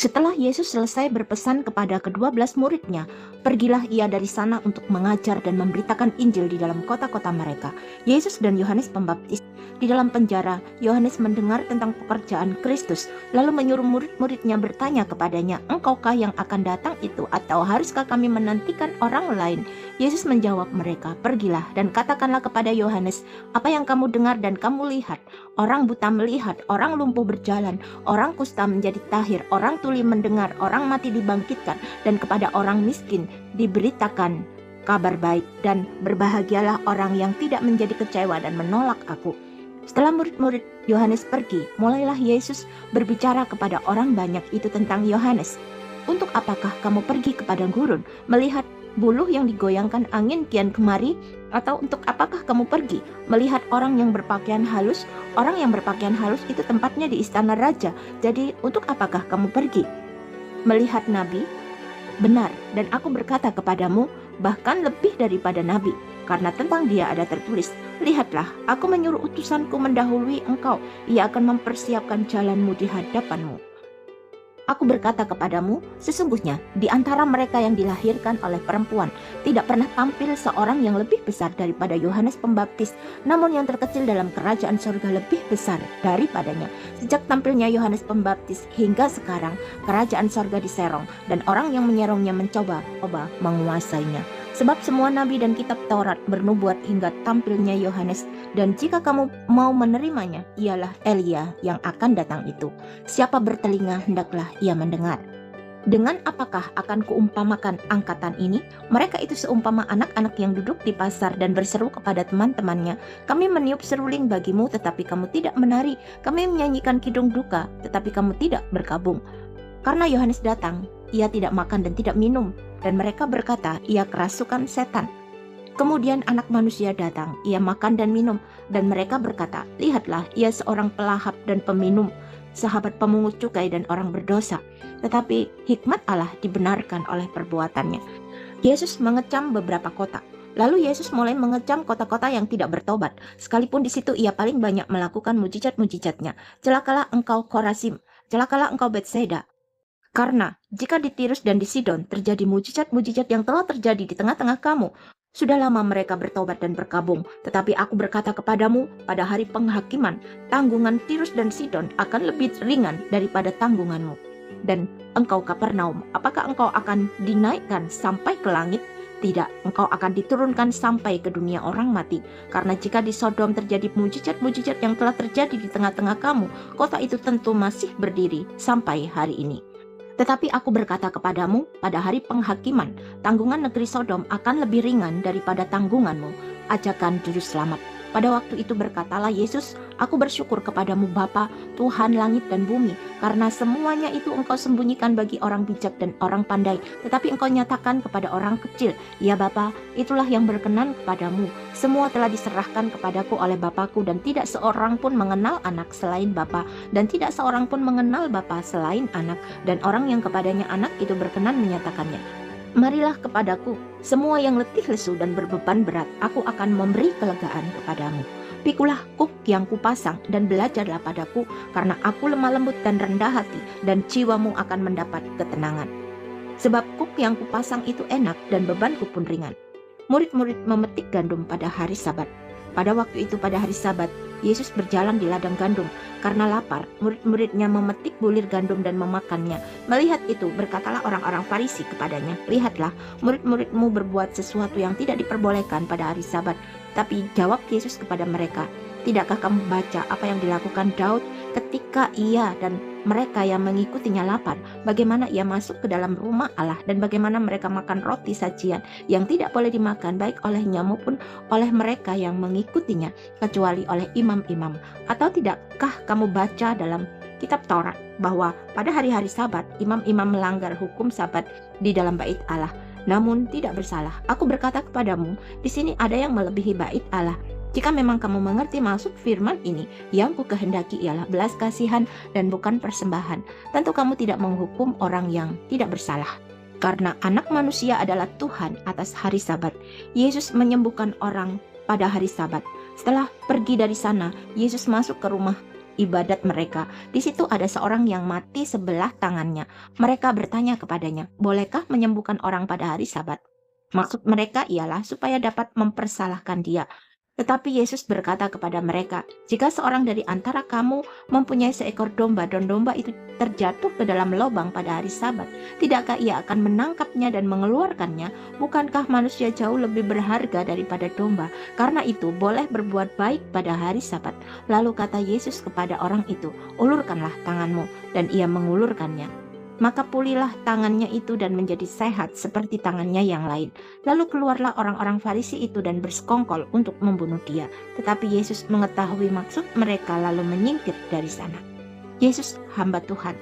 Setelah Yesus selesai berpesan kepada ke-12 muridnya, pergilah ia dari sana untuk mengajar dan memberitakan Injil di dalam kota-kota mereka. Yesus dan Yohanes Pembaptis di dalam penjara, Yohanes mendengar tentang pekerjaan Kristus, lalu menyuruh murid-muridnya bertanya kepadanya, "Engkaukah yang akan datang itu, atau haruskah kami menantikan orang lain?" Yesus menjawab mereka, "Pergilah dan katakanlah kepada Yohanes apa yang kamu dengar dan kamu lihat. Orang buta melihat, orang lumpuh berjalan, orang kusta menjadi tahir, orang tuli mendengar, orang mati dibangkitkan, dan kepada orang miskin diberitakan kabar baik, dan berbahagialah orang yang tidak menjadi kecewa dan menolak aku." Setelah murid-murid Yohanes pergi, mulailah Yesus berbicara kepada orang banyak itu tentang Yohanes. "Untuk apakah kamu pergi ke padang gurun, melihat buluh yang digoyangkan angin kian kemari? Atau untuk apakah kamu pergi melihat orang yang berpakaian halus? Orang yang berpakaian halus itu tempatnya di istana raja. Jadi untuk apakah kamu pergi melihat nabi? Benar, dan aku berkata kepadamu, bahkan lebih daripada nabi. Karena tentang dia ada tertulis, 'Lihatlah, aku menyuruh utusanku mendahului engkau. Ia akan mempersiapkan jalanmu di hadapanmu.' Aku berkata kepadamu, sesungguhnya di antara mereka yang dilahirkan oleh perempuan tidak pernah tampil seorang yang lebih besar daripada Yohanes Pembaptis, namun yang terkecil dalam kerajaan surga lebih besar daripadanya. Sejak tampilnya Yohanes Pembaptis hingga sekarang, kerajaan surga diserong, dan orang yang menyerongnya mencoba menguasainya. Sebab semua nabi dan kitab Taurat bernubuat hingga tampilnya Yohanes, dan jika kamu mau menerimanya, ialah Elia yang akan datang itu. Siapa bertelinga, hendaklah ia mendengar. Dengan apakah akan kuumpamakan angkatan ini? Mereka itu seumpama anak-anak yang duduk di pasar dan berseru kepada teman-temannya, 'Kami meniup seruling bagimu, tetapi kamu tidak menari. Kami menyanyikan kidung duka, tetapi kamu tidak berkabung.' Karena Yohanes datang, ia tidak makan dan tidak minum, dan mereka berkata, 'Ia kerasukan setan.' Kemudian Anak Manusia datang, ia makan dan minum, dan mereka berkata, 'Lihatlah, ia seorang pelahap dan peminum, sahabat pemungut cukai dan orang berdosa.' Tetapi hikmat Allah dibenarkan oleh perbuatannya." Yesus mengecam beberapa kota. Lalu Yesus mulai mengecam kota-kota yang tidak bertobat, sekalipun di situ ia paling banyak melakukan mujizat-mujizatnya. "Celakalah engkau Korazim, celakalah engkau Betsaida. Karena jika di Tirus dan di Sidon terjadi mujizat-mujizat yang telah terjadi di tengah-tengah kamu, sudah lama mereka bertobat dan berkabung. Tetapi aku berkata kepadamu, pada hari penghakiman, tanggungan Tirus dan Sidon akan lebih ringan daripada tanggunganmu. Dan engkau Kapernaum, apakah engkau akan dinaikkan sampai ke langit? Tidak, engkau akan diturunkan sampai ke dunia orang mati. Karena jika di Sodom terjadi mujizat-mujizat yang telah terjadi di tengah-tengah kamu, kota itu tentu masih berdiri sampai hari ini. Tetapi aku berkata kepadamu, pada hari penghakiman, tanggungan negeri Sodom akan lebih ringan daripada tanggunganmu. Ajakan juru selamat." Pada waktu itu berkatalah Yesus, "Aku bersyukur kepadamu Bapa, Tuhan langit dan bumi, karena semuanya itu engkau sembunyikan bagi orang bijak dan orang pandai, tetapi engkau nyatakan kepada orang kecil. Ya Bapa, itulah yang berkenan kepadamu. Semua telah diserahkan kepadaku oleh Bapakku, dan tidak seorang pun mengenal anak selain Bapa, dan tidak seorang pun mengenal Bapa selain anak, dan orang yang kepadanya anak itu berkenan menyatakannya. Marilah kepadaku, semua yang letih lesu dan berbeban berat, aku akan memberi kelegaan kepadamu. Pikulah kuk yang kupasang dan belajarlah padaku, karena aku lemah lembut dan rendah hati, dan jiwamu akan mendapat ketenangan. Sebab kuk yang kupasang itu enak dan bebanku pun ringan." Murid-murid memetik gandum pada hari Sabat. Pada waktu itu pada hari Sabat, Yesus berjalan di ladang gandum. Karena lapar, murid-muridnya memetik bulir gandum dan memakannya. Melihat itu, berkatalah orang-orang Farisi kepadanya, "Lihatlah, murid-muridmu berbuat sesuatu yang tidak diperbolehkan pada hari Sabat." Tapi jawab Yesus kepada mereka, "Tidakkah kamu baca apa yang dilakukan Daud ketika ia dan mereka yang mengikutinya lapar? Bagaimana ia masuk ke dalam rumah Allah, dan bagaimana mereka makan roti sajian yang tidak boleh dimakan baik olehnya maupun oleh mereka yang mengikutinya, kecuali oleh imam-imam? Atau tidakkah kamu baca dalam kitab Taurat bahwa pada hari-hari Sabat imam-imam melanggar hukum Sabat di dalam bait Allah, namun tidak bersalah? Aku berkata kepadamu, di sini ada yang melebihi bait Allah. Jika memang kamu mengerti maksud firman ini, yang ku kehendaki ialah belas kasihan dan bukan persembahan, tentu kamu tidak menghukum orang yang tidak bersalah. Karena Anak Manusia adalah Tuhan atas hari Sabat." Yesus menyembuhkan orang pada hari Sabat. Setelah pergi dari sana, Yesus masuk ke rumah ibadat mereka. Di situ ada seorang yang mati sebelah tangannya. Mereka bertanya kepadanya, "Bolehkah menyembuhkan orang pada hari Sabat?" Maksud mereka ialah supaya dapat mempersalahkan dia. Tetapi Yesus berkata kepada mereka, "Jika seorang dari antara kamu mempunyai seekor domba dan domba itu terjatuh ke dalam lubang pada hari Sabat, tidakkah ia akan menangkapnya dan mengeluarkannya? Bukankah manusia jauh lebih berharga daripada domba? Karena itu boleh berbuat baik pada hari Sabat." Lalu kata Yesus kepada orang itu, "Ulurkanlah tanganmu." Dan ia mengulurkannya. Maka pulihlah tangannya itu dan menjadi sehat seperti tangannya yang lain. Lalu keluarlah orang-orang Farisi itu dan bersekongkol untuk membunuh dia. Tetapi Yesus mengetahui maksud mereka lalu menyingkir dari sana. Yesus hamba Tuhan.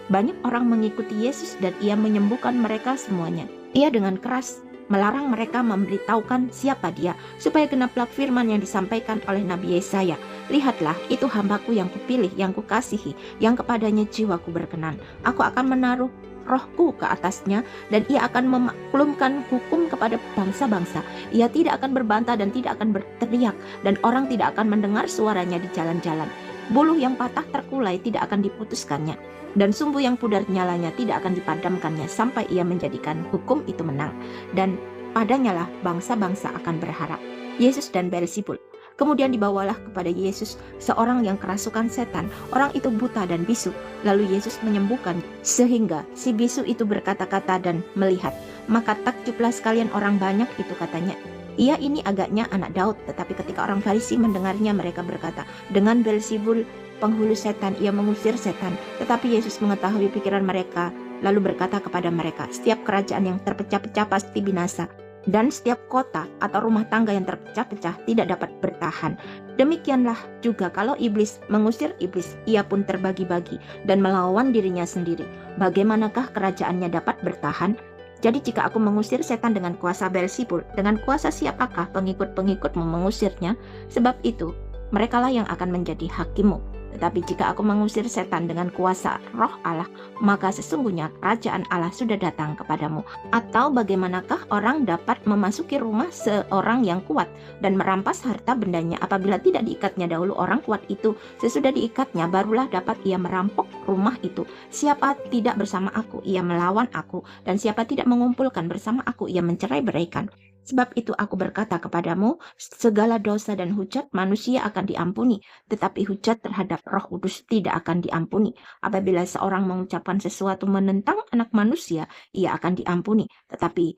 Banyak orang mengikuti Yesus dan ia menyembuhkan mereka semuanya. Ia dengan keras melarang mereka memberitahukan siapa dia, supaya genaplah firman yang disampaikan oleh Nabi Yesaya. "Lihatlah, itu hambaku yang kupilih, yang kukasihi, yang kepadanya jiwaku berkenan. Aku akan menaruh rohku ke atasnya, dan ia akan memaklumkan hukum kepada bangsa-bangsa. Ia tidak akan berbantah dan tidak akan berteriak, dan orang tidak akan mendengar suaranya di jalan-jalan. Buluh yang patah terkulai tidak akan diputuskannya, dan sumbu yang pudar nyalanya tidak akan dipadamkannya, sampai ia menjadikan hukum itu menang. Dan padanya lah bangsa-bangsa akan berharap." Yesus dan Beelzebul. Kemudian dibawalah kepada Yesus seorang yang kerasukan setan. Orang itu buta dan bisu. Lalu Yesus menyembuhkan, sehingga si bisu itu berkata-kata dan melihat. Maka takjublah sekalian orang banyak itu, katanya, "Ia ini agaknya anak Daud." Tetapi ketika orang Farisi mendengarnya, mereka berkata, "Dengan Beelzebul, penghulu setan, ia mengusir setan." Tetapi Yesus mengetahui pikiran mereka, lalu berkata kepada mereka, "Setiap kerajaan yang terpecah-pecah pasti binasa, dan setiap kota atau rumah tangga yang terpecah-pecah tidak dapat bertahan. Demikianlah juga kalau iblis mengusir iblis, ia pun terbagi-bagi dan melawan dirinya sendiri. Bagaimanakah kerajaannya dapat bertahan? Jadi jika aku mengusir setan dengan kuasa Beelzebul, dengan kuasa siapakah pengikut-pengikutmu mengusirnya? Sebab itu, merekalah yang akan menjadi hakimmu. Tetapi jika aku mengusir setan dengan kuasa Roh Allah, maka sesungguhnya kerajaan Allah sudah datang kepadamu. Atau bagaimanakah orang dapat memasuki rumah seorang yang kuat dan merampas harta bendanya apabila tidak diikatnya dahulu orang kuat itu? Sesudah diikatnya barulah dapat ia merampok rumah itu. Siapa tidak bersama aku, ia melawan aku, dan siapa tidak mengumpulkan bersama aku, ia mencerai-beraikan. Sebab itu aku berkata kepadamu, segala dosa dan hujat manusia akan diampuni, tetapi hujat terhadap Roh Kudus tidak akan diampuni. Apabila seorang mengucapkan sesuatu menentang Anak Manusia, ia akan diampuni. Tetapi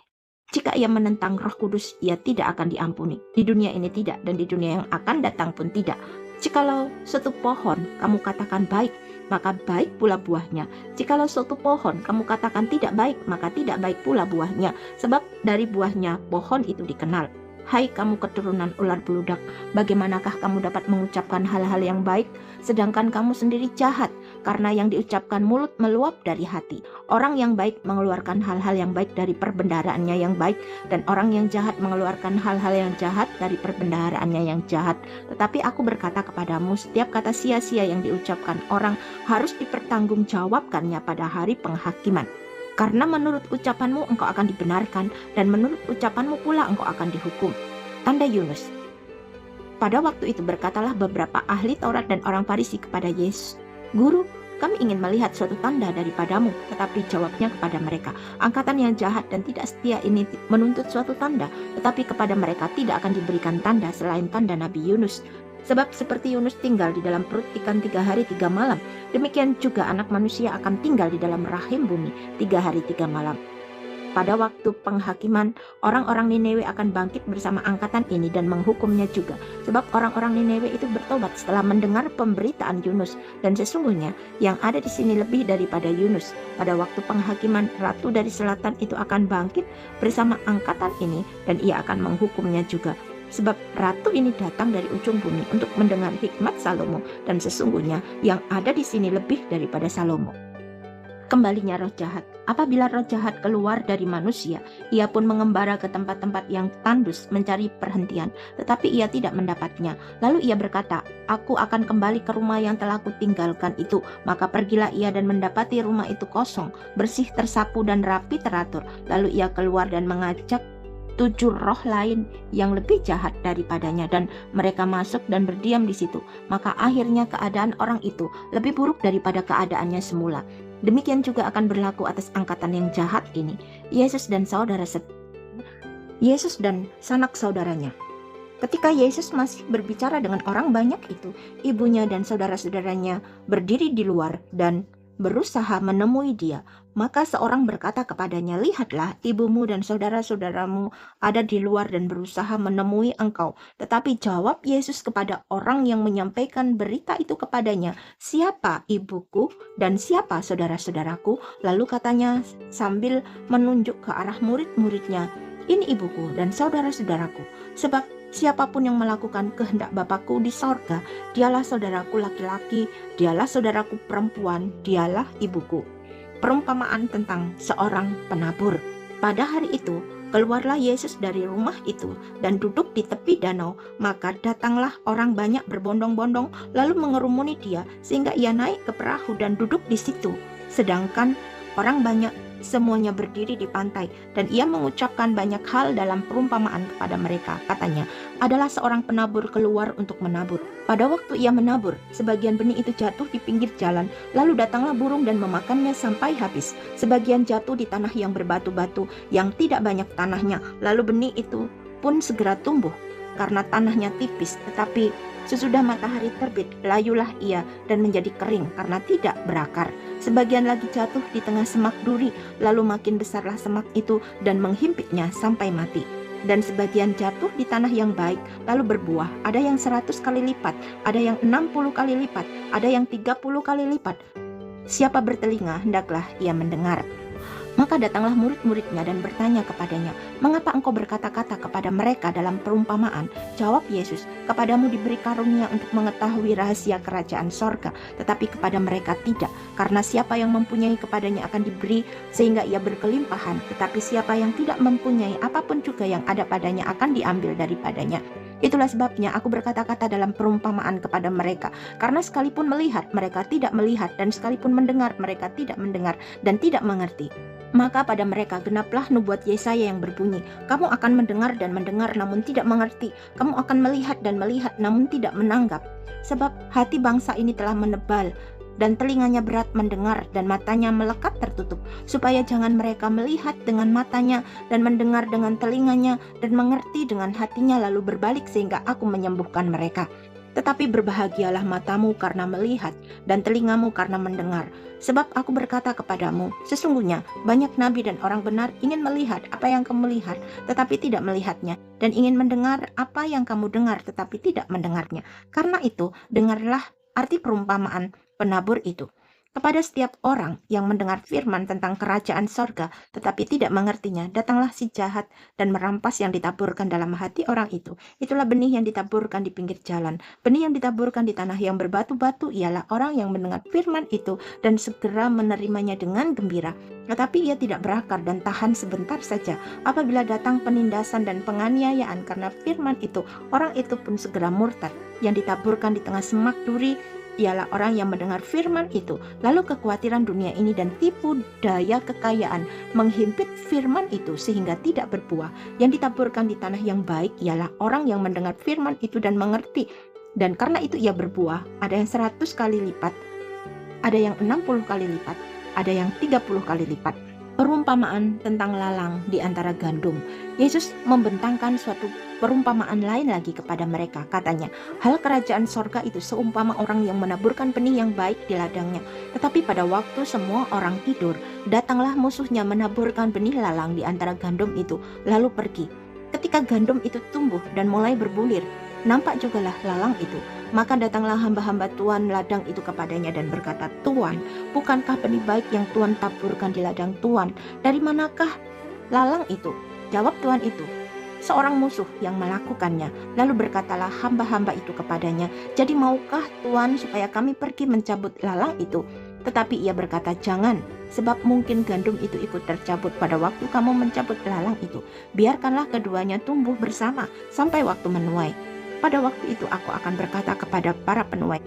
jika ia menentang Roh Kudus, ia tidak akan diampuni. Di dunia ini tidak, dan di dunia yang akan datang pun tidak. Jikalau suatu pohon kamu katakan baik, maka baik pula buahnya. Jikalau suatu pohon kamu katakan tidak baik, maka tidak baik pula buahnya. Sebab dari buahnya pohon itu dikenal. Hai kamu keturunan ular beludak, bagaimanakah kamu dapat mengucapkan hal-hal yang baik, sedangkan kamu sendiri jahat? Karena yang diucapkan mulut meluap dari hati. Orang yang baik mengeluarkan hal-hal yang baik dari perbendaharaannya yang baik, dan orang yang jahat mengeluarkan hal-hal yang jahat dari perbendaharaannya yang jahat. Tetapi aku berkata kepadamu, setiap kata sia-sia yang diucapkan orang harus dipertanggungjawabkannya pada hari penghakiman. Karena menurut ucapanmu engkau akan dibenarkan, dan menurut ucapanmu pula engkau akan dihukum. Tanda Yunus. Pada waktu itu berkatalah beberapa ahli Taurat dan orang Farisi kepada Yesus, "Guru, kami ingin melihat suatu tanda daripadamu." Tetapi jawabnya kepada mereka, "Angkatan yang jahat dan tidak setia ini menuntut suatu tanda, tetapi kepada mereka tidak akan diberikan tanda selain tanda Nabi Yunus. Sebab seperti Yunus tinggal di dalam perut ikan 3 hari 3 malam, demikian juga Anak Manusia akan tinggal di dalam rahim bumi 3 hari 3 malam. Pada waktu penghakiman, orang-orang Niniwe akan bangkit bersama angkatan ini dan menghukumnya juga. Sebab orang-orang Niniwe itu bertobat setelah mendengar pemberitaan Yunus, dan sesungguhnya yang ada di sini lebih daripada Yunus. Pada waktu penghakiman, ratu dari selatan itu akan bangkit bersama angkatan ini, dan ia akan menghukumnya juga. Sebab ratu ini datang dari ujung bumi untuk mendengar hikmat Salomo, dan sesungguhnya yang ada di sini lebih daripada Salomo." Kembalinya roh jahat. Apabila roh jahat keluar dari manusia, ia pun mengembara ke tempat-tempat yang tandus mencari perhentian, tetapi ia tidak mendapatnya. Lalu ia berkata, "Aku akan kembali ke rumah yang telah kutinggalkan itu." Maka pergilah ia dan mendapati rumah itu kosong, bersih, tersapu, dan rapi teratur. Lalu ia keluar dan mengajak 7 roh lain yang lebih jahat daripadanya, dan mereka masuk dan berdiam di situ. Maka akhirnya keadaan orang itu lebih buruk daripada keadaannya semula. Demikian juga akan berlaku atas angkatan yang jahat ini. Yesus dan sanak saudaranya. Ketika Yesus masih berbicara dengan orang banyak itu, ibunya dan saudara-saudaranya berdiri di luar dan berusaha menemui dia. Maka seorang berkata kepadanya, "Lihatlah, ibumu dan saudara-saudaramu ada di luar dan berusaha menemui engkau." Tetapi jawab Yesus kepada orang yang menyampaikan berita itu kepadanya, "Siapa ibuku dan siapa saudara-saudaraku?" Lalu katanya sambil menunjuk ke arah murid-muridnya, "Ini ibuku dan saudara-saudaraku. Sebab siapapun yang melakukan kehendak Bapakku di sorga, dialah saudaraku laki-laki, dialah saudaraku perempuan, dialah ibuku." Perumpamaan tentang seorang penabur. Pada hari itu, keluarlah Yesus dari rumah itu dan duduk di tepi danau. Maka datanglah orang banyak berbondong-bondong lalu mengerumuni dia, sehingga ia naik ke perahu dan duduk di situ. Sedangkan orang banyak semuanya berdiri di pantai, dan ia mengucapkan banyak hal dalam perumpamaan kepada mereka. Katanya, adalah seorang penabur keluar untuk menabur. Pada waktu ia menabur, sebagian benih itu jatuh di pinggir jalan, lalu datanglah burung dan memakannya sampai habis. Sebagian jatuh di tanah yang berbatu-batu, yang tidak banyak tanahnya, lalu benih itu pun segera tumbuh karena tanahnya tipis. Tetapi sesudah matahari terbit, layulah ia dan menjadi kering karena tidak berakar. Sebagian lagi jatuh di tengah semak duri, lalu makin besarlah semak itu dan menghimpitnya sampai mati. Dan sebagian jatuh di tanah yang baik, lalu berbuah, ada yang 100 kali lipat, ada yang 60 kali lipat, ada yang 30 kali lipat. Siapa bertelinga, hendaklah ia mendengar. Maka datanglah murid-muridnya dan bertanya kepadanya, "Mengapa engkau berkata-kata kepada mereka dalam perumpamaan?" Jawab Yesus, "Kepadamu diberi karunia untuk mengetahui rahasia kerajaan sorga, tetapi kepada mereka tidak. Karena siapa yang mempunyai kepadanya akan diberi sehingga ia berkelimpahan, tetapi siapa yang tidak mempunyai, apapun juga yang ada padanya akan diambil daripadanya. Itulah sebabnya aku berkata-kata dalam perumpamaan kepada mereka, karena sekalipun melihat mereka tidak melihat, dan sekalipun mendengar mereka tidak mendengar dan tidak mengerti. Maka pada mereka genaplah nubuat Yesaya yang berbunyi, "Kamu akan mendengar dan mendengar namun tidak mengerti, kamu akan melihat dan melihat namun tidak menanggap. Sebab hati bangsa ini telah menebal, dan telinganya berat mendengar, dan matanya melekat tertutup, supaya jangan mereka melihat dengan matanya, dan mendengar dengan telinganya, dan mengerti dengan hatinya, lalu berbalik sehingga aku menyembuhkan mereka. Tetapi berbahagialah matamu karena melihat, dan telingamu karena mendengar. Sebab aku berkata kepadamu, sesungguhnya banyak nabi dan orang benar ingin melihat apa yang kamu lihat, tetapi tidak melihatnya, dan ingin mendengar apa yang kamu dengar, tetapi tidak mendengarnya. Karena itu, dengarlah arti perumpamaan penabur itu. Kepada setiap orang yang mendengar firman tentang kerajaan sorga tetapi tidak mengertinya, datanglah si jahat dan merampas yang ditaburkan dalam hati orang itu. Itulah benih yang ditaburkan di pinggir jalan. Benih yang ditaburkan di tanah yang berbatu-batu ialah orang yang mendengar firman itu dan segera menerimanya dengan gembira. Tetapi ia tidak berakar dan tahan sebentar saja. Apabila datang penindasan dan penganiayaan karena firman itu, orang itu pun segera murtad. Yang ditaburkan di tengah semak duri ialah orang yang mendengar firman itu, lalu kekhawatiran dunia ini dan tipu daya kekayaan menghimpit firman itu sehingga tidak berbuah. Yang ditaburkan di tanah yang baik ialah orang yang mendengar firman itu dan mengerti, dan karena itu ia berbuah, ada yang 100 kali lipat, ada yang 60 kali lipat, ada yang 30 kali lipat. Perumpamaan tentang lalang di antara gandum. Yesus membentangkan suatu perumpamaan lain lagi kepada mereka. Katanya, hal kerajaan sorga itu seumpama orang yang menaburkan benih yang baik di ladangnya. Tetapi pada waktu semua orang tidur, datanglah musuhnya menaburkan benih lalang di antara gandum itu, lalu pergi. Ketika gandum itu tumbuh dan mulai berbulir, nampak jugalah lalang itu. Maka datanglah hamba-hamba Tuan ladang itu kepadanya dan berkata, "Tuan, bukankah benih baik yang Tuan taburkan di ladang Tuan? Dari manakah lalang itu?" Jawab Tuan itu, "Seorang musuh yang melakukannya." Lalu berkatalah hamba-hamba itu kepadanya, "Jadi maukah Tuan supaya kami pergi mencabut lalang itu?" Tetapi ia berkata, "Jangan, sebab mungkin gandum itu ikut tercabut pada waktu kamu mencabut lalang itu. Biarkanlah keduanya tumbuh bersama sampai waktu menuai. Pada waktu itu aku akan berkata kepada para penuai,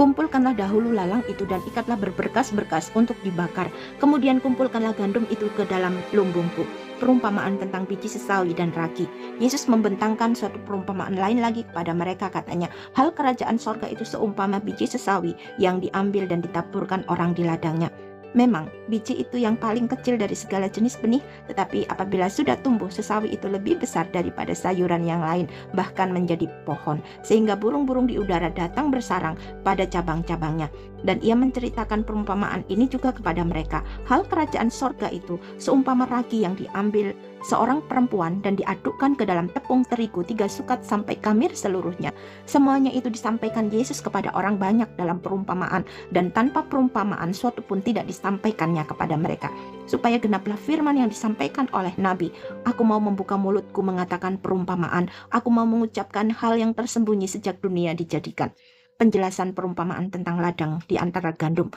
Kumpulkanlah dahulu lalang itu dan ikatlah berberkas-berkas untuk dibakar. Kemudian kumpulkanlah gandum itu ke dalam lumbungku. Perumpamaan tentang biji sesawi dan ragi. Yesus membentangkan suatu perumpamaan lain lagi kepada mereka, katanya, hal kerajaan sorga itu seumpama biji sesawi yang diambil dan ditaburkan orang di ladangnya. Memang biji itu yang paling kecil dari segala jenis benih, tetapi apabila sudah tumbuh, sesawi itu lebih besar daripada sayuran yang lain, bahkan menjadi pohon, sehingga burung-burung di udara datang bersarang pada cabang-cabangnya. Dan ia menceritakan perumpamaan ini juga kepada mereka. Hal kerajaan sorga itu seumpama ragi yang diambil seorang perempuan dan diadukkan ke dalam tepung terigu 3 sukat sampai kamir seluruhnya. Semuanya itu disampaikan Yesus kepada orang banyak dalam perumpamaan, dan tanpa perumpamaan suatu pun tidak disampaikannya kepada mereka, supaya genaplah firman yang disampaikan oleh Nabi, aku mau membuka mulutku mengatakan perumpamaan, aku mau mengucapkan hal yang tersembunyi sejak dunia dijadikan. Penjelasan perumpamaan tentang ladang di antara gandum.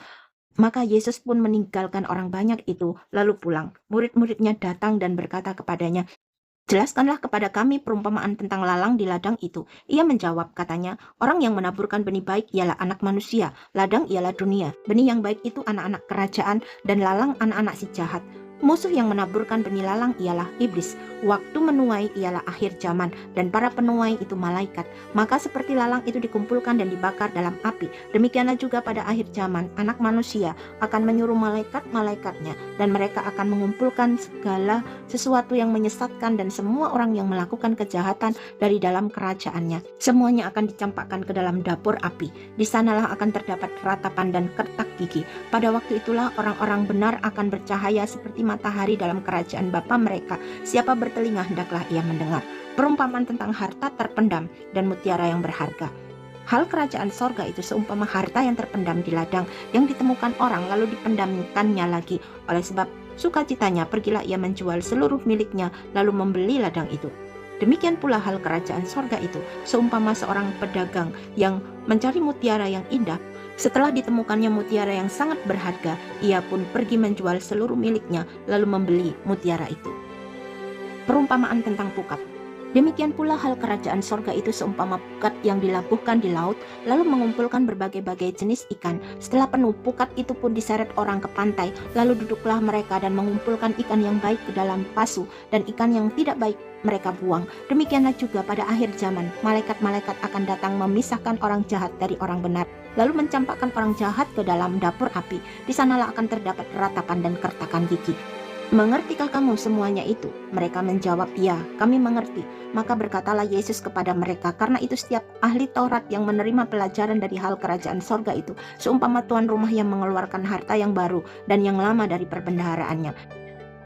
Maka Yesus pun meninggalkan orang banyak itu, lalu pulang. Murid-muridnya datang dan berkata kepadanya, jelaskanlah kepada kami perumpamaan tentang lalang di ladang itu. Ia menjawab, katanya, orang yang menaburkan benih baik ialah anak manusia, ladang ialah dunia. Benih yang baik itu anak-anak kerajaan, dan lalang anak-anak si jahat. Musuh yang menaburkan benih lalang ialah iblis. Waktu menuai ialah akhir zaman, dan para penuai itu malaikat. Maka seperti lalang itu dikumpulkan dan dibakar dalam api, demikianlah juga pada akhir zaman anak manusia akan menyuruh malaikat-malaikatnya, dan mereka akan mengumpulkan segala sesuatu yang menyesatkan dan semua orang yang melakukan kejahatan dari dalam kerajaannya. Semuanya akan dicampakkan ke dalam dapur api. Di sanalah akan terdapat ratapan dan kertak gigi. Pada waktu itulah orang-orang benar akan bercahaya seperti matahari dalam kerajaan Bapa mereka. Siapa bertelinga hendaklah ia mendengar. Perumpamaan tentang harta terpendam dan mutiara yang berharga. Hal kerajaan sorga itu seumpama harta yang terpendam di ladang, yang ditemukan orang lalu dipendamkannya lagi. Oleh sebab sukacitanya pergilah ia menjual seluruh miliknya lalu membeli ladang itu. Demikian pula hal kerajaan sorga itu seumpama seorang pedagang yang mencari mutiara yang indah. Setelah ditemukannya mutiara yang sangat berharga, ia pun pergi menjual seluruh miliknya lalu membeli mutiara itu. Perumpamaan tentang pukat. Demikian pula hal kerajaan sorga itu seumpama pukat yang dilabuhkan di laut, lalu mengumpulkan berbagai-bagai jenis ikan. Setelah penuh, pukat itu pun diseret orang ke pantai, lalu duduklah mereka dan mengumpulkan ikan yang baik ke dalam pasu, dan ikan yang tidak baik mereka buang. Demikianlah juga pada akhir zaman, malaikat-malaikat akan datang memisahkan orang jahat dari orang benar, lalu mencampakkan orang jahat ke dalam dapur api. Di sanalah akan terdapat ratapan dan kertakan gigi. Mengertikah kamu semuanya itu? Mereka menjawab, ya, kami mengerti. Maka berkatalah Yesus kepada mereka, karena itu setiap ahli Taurat yang menerima pelajaran dari hal kerajaan sorga itu seumpama tuan rumah yang mengeluarkan harta yang baru dan yang lama dari perbendaharaannya.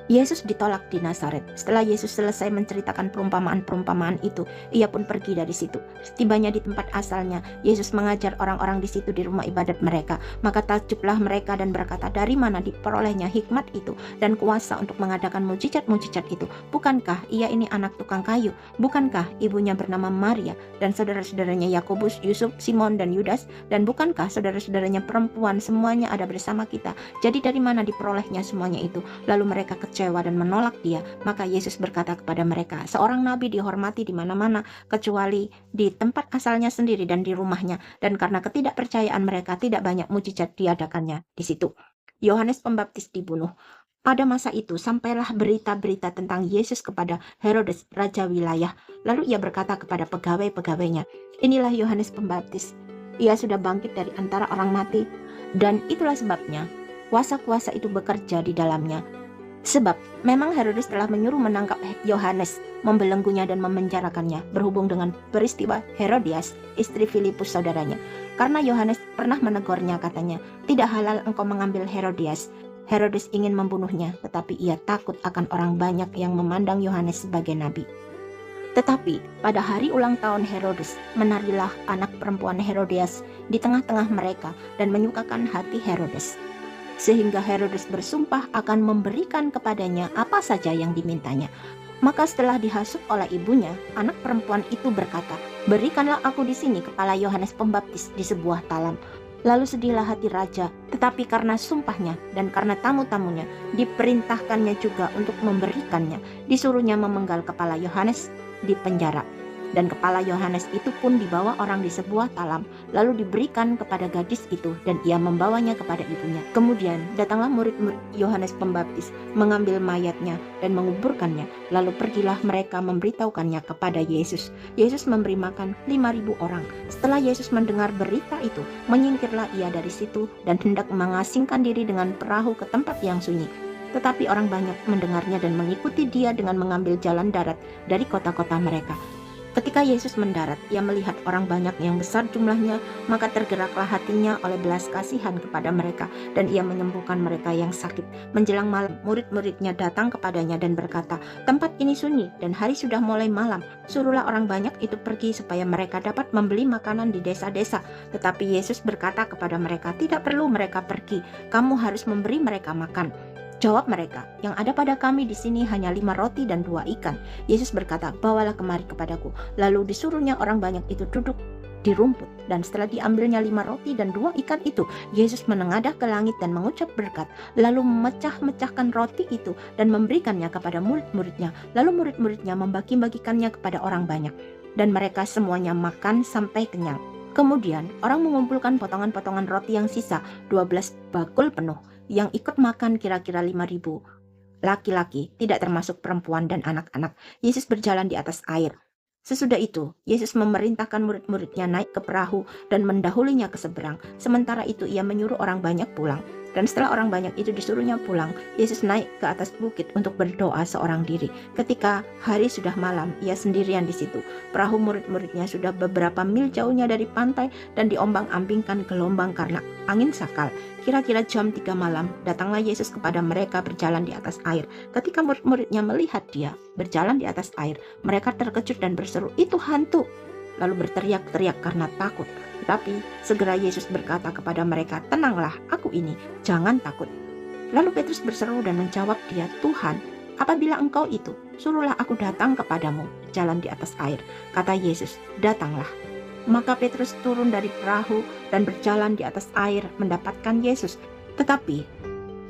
Yesus ditolak di Nazaret. Setelah Yesus selesai menceritakan perumpamaan-perumpamaan itu, ia pun pergi dari situ. Setibanya di tempat asalnya, Yesus mengajar orang-orang di situ di rumah ibadat mereka. Maka takjublah mereka dan berkata, dari mana diperolehnya hikmat itu dan kuasa untuk mengadakan mujizat-mujizat itu? Bukankah ia ini anak tukang kayu? Bukankah ibunya bernama Maria dan saudara-saudaranya Yakobus, Yusuf, Simon, dan Yudas? Dan bukankah saudara-saudaranya perempuan semuanya ada bersama kita? Jadi dari mana diperolehnya semuanya itu? Lalu mereka kecewa dan menolak dia. Maka Yesus berkata kepada mereka, seorang nabi dihormati di mana-mana kecuali di tempat asalnya sendiri dan di rumahnya, dan karena ketidakpercayaan mereka tidak banyak mujizat diadakannya di situ. Yohanes Pembaptis dibunuh. Pada masa itu sampailah berita-berita tentang Yesus kepada Herodes raja wilayah. Lalu ia berkata kepada pegawai-pegawainya, inilah Yohanes Pembaptis. Ia sudah bangkit dari antara orang mati, dan itulah sebabnya kuasa-kuasa itu bekerja di dalamnya. Sebab memang Herodes telah menyuruh menangkap Yohanes, membelenggunya dan memenjarakannya, berhubung dengan peristiwa Herodias, istri Filipus saudaranya. Karena Yohanes pernah menegurnya, katanya, tidak halal engkau mengambil Herodias. Herodes ingin membunuhnya, tetapi ia takut akan orang banyak yang memandang Yohanes sebagai nabi. Tetapi pada hari ulang tahun Herodes, menarilah anak perempuan Herodias di tengah-tengah mereka dan menyukakan hati Herodes. Sehingga Herodes bersumpah akan memberikan kepadanya apa saja yang dimintanya. Maka setelah dihasut oleh ibunya, anak perempuan itu berkata, berikanlah aku di sini kepala Yohanes Pembaptis di sebuah talam. Lalu sedihlah hati raja, tetapi karena sumpahnya dan karena tamu-tamunya, diperintahkannya juga untuk memberikannya. Disuruhnya memenggal kepala Yohanes di penjara. Dan kepala Yohanes itu pun dibawa orang di sebuah talam, lalu diberikan kepada gadis itu, dan ia membawanya kepada ibunya. Kemudian datanglah murid-murid Yohanes Pembaptis, mengambil mayatnya dan menguburkannya. Lalu pergilah mereka memberitahukannya kepada Yesus. Yesus memberi makan 5.000 orang. Setelah Yesus mendengar berita itu, menyingkirlah ia dari situ dan hendak mengasingkan diri dengan perahu ke tempat yang sunyi. Tetapi orang banyak mendengarnya dan mengikuti dia dengan mengambil jalan darat dari kota-kota mereka. Ketika Yesus mendarat, ia melihat orang banyak yang besar jumlahnya, maka tergeraklah hatinya oleh belas kasihan kepada mereka, dan ia menyembuhkan mereka yang sakit. Menjelang malam, murid-muridnya datang kepadanya dan berkata, "Tempat ini sunyi dan hari sudah mulai malam. Suruhlah orang banyak itu pergi supaya mereka dapat membeli makanan di desa-desa." Tetapi Yesus berkata kepada mereka, "Tidak perlu mereka pergi, kamu harus memberi mereka makan." Jawab mereka, "Yang ada pada kami di sini hanya 5 roti dan 2 ikan." Yesus berkata, "Bawalah kemari kepadaku." Lalu disuruhnya orang banyak itu duduk di rumput, dan setelah diambilnya 5 roti dan 2 ikan itu, Yesus menengadah ke langit dan mengucap berkat, lalu memecah-mecahkan roti itu dan memberikannya kepada murid-muridnya. Lalu murid-muridnya membagi-bagikannya kepada orang banyak, dan mereka semuanya makan sampai kenyang. Kemudian orang mengumpulkan potongan-potongan roti yang sisa, 12 bakul penuh. Yang ikut makan kira-kira 5.000 laki-laki, tidak termasuk perempuan dan anak-anak. Yesus berjalan di atas air. Sesudah itu, Yesus memerintahkan murid-muridnya naik ke perahu dan mendahulinya ke seberang. Sementara itu ia menyuruh orang banyak pulang. Dan setelah orang banyak itu disuruhnya pulang, Yesus naik ke atas bukit untuk berdoa seorang diri. Ketika hari sudah malam, ia sendirian di situ. Perahu murid-muridnya sudah beberapa mil jauhnya dari pantai dan diombang-ambingkan gelombang karena angin sakal. Kira-kira jam 3 malam, datanglah Yesus kepada mereka berjalan di atas air. Ketika murid-muridnya melihat dia berjalan di atas air, mereka terkejut dan berseru, "Itu hantu!" Lalu berteriak-teriak karena takut. Tetapi segera Yesus berkata kepada mereka, "Tenanglah, aku ini, jangan takut." Lalu Petrus berseru dan menjawab dia, "Tuhan, apabila engkau itu, suruhlah aku datang kepadamu, jalan di atas air." Kata Yesus, "Datanglah." Maka Petrus turun dari perahu dan berjalan di atas air mendapatkan Yesus. Tetapi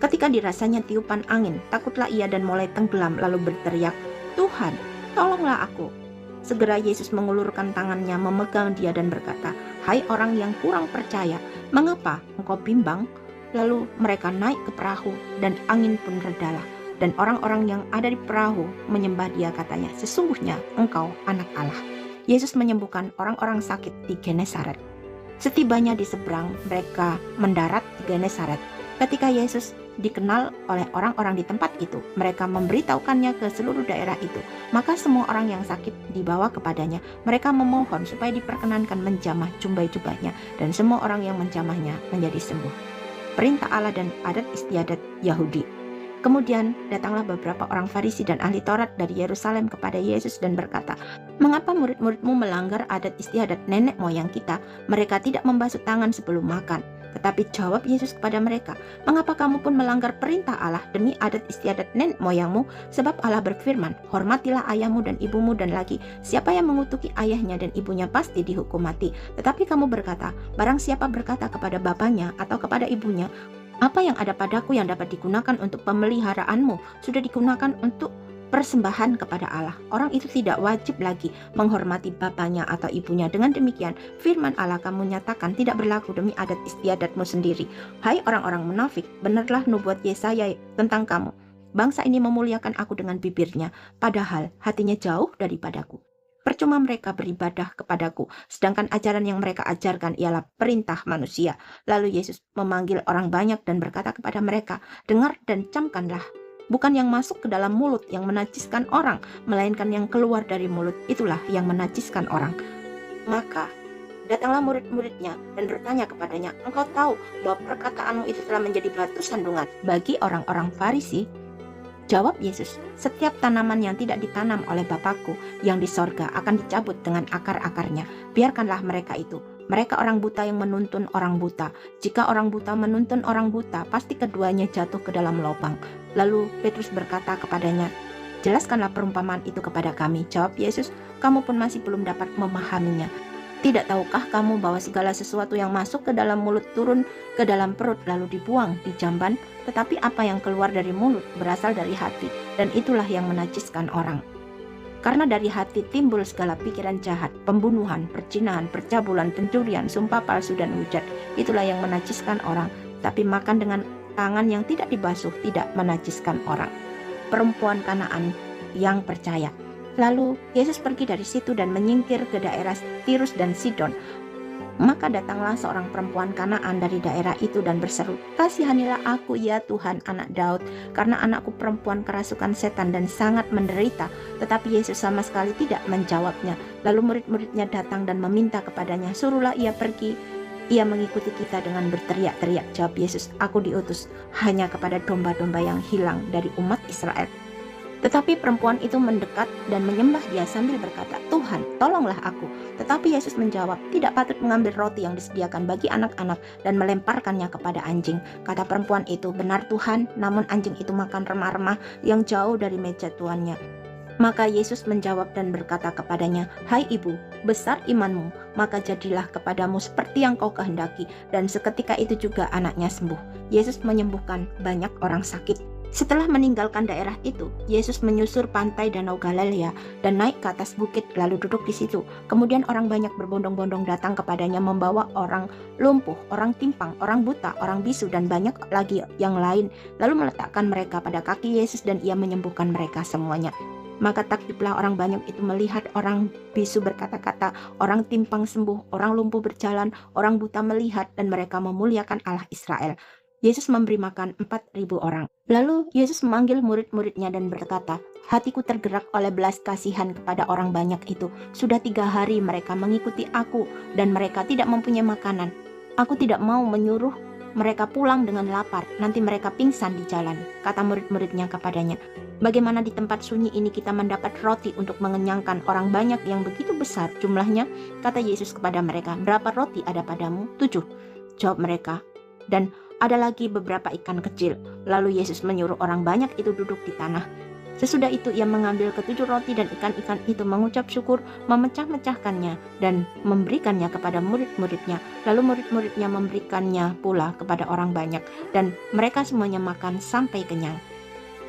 ketika dirasanya tiupan angin, takutlah ia dan mulai tenggelam, lalu berteriak, "Tuhan, tolonglah aku." Segera Yesus mengulurkan tangannya memegang dia dan berkata, "Hai orang yang kurang percaya, mengapa engkau bimbang?" Lalu mereka naik ke perahu dan angin pun redalah. Dan orang-orang yang ada di perahu menyembah dia, katanya, "Sesungguhnya engkau anak Allah." Yesus menyembuhkan orang-orang sakit di Genesaret. Setibanya di seberang, mereka mendarat di Genesaret. Ketika Yesus dikenal oleh orang-orang di tempat itu, mereka memberitahukannya ke seluruh daerah itu. Maka semua orang yang sakit dibawa kepadanya. Mereka memohon supaya diperkenankan menjamah jubah-jubahnya, dan semua orang yang menjamahnya menjadi sembuh. Perintah Allah dan adat istiadat Yahudi. Kemudian datanglah beberapa orang Farisi dan ahli Taurat dari Yerusalem kepada Yesus dan berkata, "Mengapa murid-muridmu melanggar adat istiadat nenek moyang kita? Mereka tidak membasuh tangan sebelum makan." Tetapi jawab Yesus kepada mereka, "Mengapa kamu pun melanggar perintah Allah demi adat istiadat nenek moyangmu? Sebab Allah berfirman, 'Hormatilah ayahmu dan ibumu,' dan lagi, 'Siapa yang mengutuki ayahnya dan ibunya pasti dihukum mati.' Tetapi kamu berkata, barang siapa berkata kepada bapaknya atau kepada ibunya, 'Apa yang ada padaku yang dapat digunakan untuk pemeliharaanmu sudah digunakan untuk persembahan kepada Allah,' orang itu tidak wajib lagi menghormati bapaknya atau ibunya. Dengan demikian, firman Allah kamu nyatakan tidak berlaku demi adat istiadatmu sendiri. Hai orang-orang munafik, benarlah nubuat Yesaya tentang kamu. Bangsa ini memuliakan aku dengan bibirnya, padahal hatinya jauh daripadaku. Percuma mereka beribadah kepadaku, sedangkan ajaran yang mereka ajarkan ialah perintah manusia." Lalu Yesus memanggil orang banyak dan berkata kepada mereka, "Dengar dan camkanlah. Bukan yang masuk ke dalam mulut yang menajiskan orang, melainkan yang keluar dari mulut, itulah yang menajiskan orang." Maka datanglah murid-muridnya dan bertanya kepadanya, "Engkau tahu bahwa perkataanmu itu telah menjadi batu sandungan bagi orang-orang Farisi?" Jawab Yesus, "Setiap tanaman yang tidak ditanam oleh Bapakku yang di sorga akan dicabut dengan akar-akarnya. Biarkanlah mereka itu. Mereka orang buta yang menuntun orang buta. Jika orang buta menuntun orang buta, pasti keduanya jatuh ke dalam lubang." Lalu Petrus berkata kepadanya, "Jelaskanlah perumpamaan itu kepada kami." Jawab Yesus, "Kamu pun masih belum dapat memahaminya. Tidak tahukah kamu bahwa segala sesuatu yang masuk ke dalam mulut turun ke dalam perut lalu dibuang di jamban? Tetapi apa yang keluar dari mulut berasal dari hati, dan itulah yang menajiskan orang." Karena dari hati timbul segala pikiran jahat, pembunuhan, perzinahan, percabulan, pencurian, sumpah palsu, dan hujat. Itulah yang menajiskan orang. Tapi makan dengan tangan yang tidak dibasuh tidak menajiskan orang. Perempuan Kanaan yang percaya. Lalu Yesus pergi dari situ dan menyingkir ke daerah Tirus dan Sidon. Maka datanglah seorang perempuan Kanaan dari daerah itu dan berseru, "Kasihanilah aku ya Tuhan, anak Daud, karena anakku perempuan kerasukan setan dan sangat menderita." Tetapi Yesus sama sekali tidak menjawabnya. Lalu murid-muridnya datang dan meminta kepadanya, "Suruhlah ia pergi." Ia mengikuti kita dengan berteriak-teriak. Jawab Yesus, "Aku diutus hanya kepada domba-domba yang hilang dari umat Israel." Tetapi perempuan itu mendekat dan menyembah Dia sambil berkata, "Tuhan, tolonglah aku." Tetapi Yesus menjawab, "Tidak patut mengambil roti yang disediakan bagi anak-anak dan melemparkannya kepada anjing." Kata perempuan itu, "Benar Tuhan, namun anjing itu makan remah-remah yang jauh dari meja tuannya." Maka Yesus menjawab dan berkata kepadanya, "Hai ibu, besar imanmu, maka jadilah kepadamu seperti yang kau kehendaki." Dan seketika itu juga anaknya sembuh. Yesus menyembuhkan banyak orang sakit. Setelah meninggalkan daerah itu, Yesus menyusur pantai Danau Galilea dan naik ke atas bukit lalu duduk di situ. Kemudian orang banyak berbondong-bondong datang kepadanya membawa orang lumpuh, orang timpang, orang buta, orang bisu, dan banyak lagi yang lain. Lalu meletakkan mereka pada kaki Yesus dan Ia menyembuhkan mereka semuanya. Maka takjublah orang banyak itu melihat orang bisu berkata-kata, orang timpang sembuh, orang lumpuh berjalan, orang buta melihat, dan mereka memuliakan Allah Israel. Yesus memberi makan 4.000 orang. Lalu Yesus memanggil murid-muridnya dan berkata, "Hatiku tergerak oleh belas kasihan kepada orang banyak itu. Sudah 3 hari mereka mengikuti aku dan mereka tidak mempunyai makanan. Aku tidak mau menyuruh mereka pulang dengan lapar, nanti mereka pingsan di jalan." Kata murid-muridnya kepadanya, "Bagaimana di tempat sunyi ini kita mendapat roti untuk mengenyangkan orang banyak yang begitu besar jumlahnya?" Kata Yesus kepada mereka, "Berapa roti ada padamu?" 7. Jawab mereka, "Dan ada lagi beberapa ikan kecil." Lalu Yesus menyuruh orang banyak itu duduk di tanah. Sesudah itu Ia mengambil ke-7 roti dan ikan-ikan itu, mengucap syukur, memecah-mecahkannya dan memberikannya kepada murid-muridnya. Lalu murid-muridnya memberikannya pula kepada orang banyak, dan mereka semuanya makan sampai kenyang.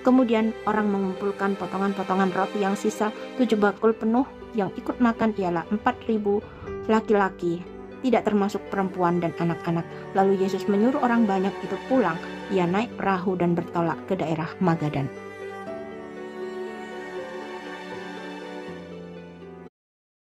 Kemudian orang mengumpulkan potongan-potongan roti yang sisa, 7 bakul penuh. Yang ikut makan ialah 4.000 laki-laki, tidak termasuk perempuan dan anak-anak. Lalu Yesus menyuruh orang banyak itu pulang. Ia naik perahu dan bertolak ke daerah Magadan.